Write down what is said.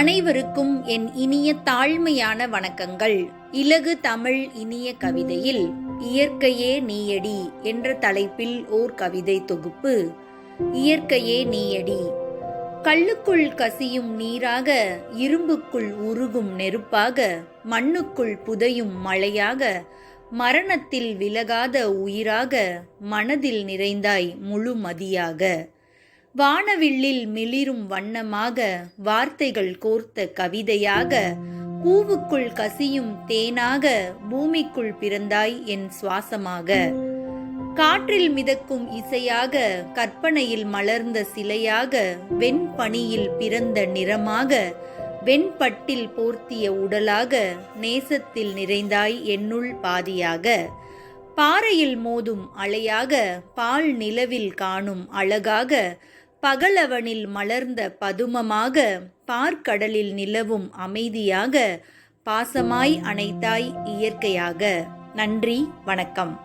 அனைவருக்கும் என் இனிய தாழ்மையான வணக்கங்கள். இலகு தமிழ் இனிய கவிதையில் இயற்கையே நீயடி என்ற தலைப்பில் ஓர் கவிதை தொகுப்பு. இயற்கையே நீயடி. கல்லுக்குள் கசியும் நீராக, இரும்புக்குள் உருகும் நெருப்பாக, மண்ணுக்குள் புதையும் மழையாக, மரணத்தில் விலகாத உயிராக, மனதில் நிறைந்தாய் முழுமதியாக. வானவில்லில் மிளிரும் வண்ணமாக, வார்த்தைகள் கோர்த்த கவிதையாக, பூவுக்குள் கசியும் தேனாக, பூமிக்குள் பிறந்தாய் என் சுவாசமாக. காற்றில் மிதக்கும் இசையாக, கற்பனையில் மலர்ந்த சிலையாக, வெண்பனியில் பிறந்த நிறமாக, வெண்பட்டில் போர்த்திய உடலாக, நேசத்தில் நிறைந்தாய் என்னுள் பாதியாக. பாறையில் மோதும் அலையாக, பால் நிலவில் காணும் அழகாக, பகலவனில் மலர்ந்த பதுமமாக, பார்க்கடலில் நிலவும் அமைதியாக, பாசமாய் அணைத்தாய் இயற்கையாக. நன்றி, வணக்கம்.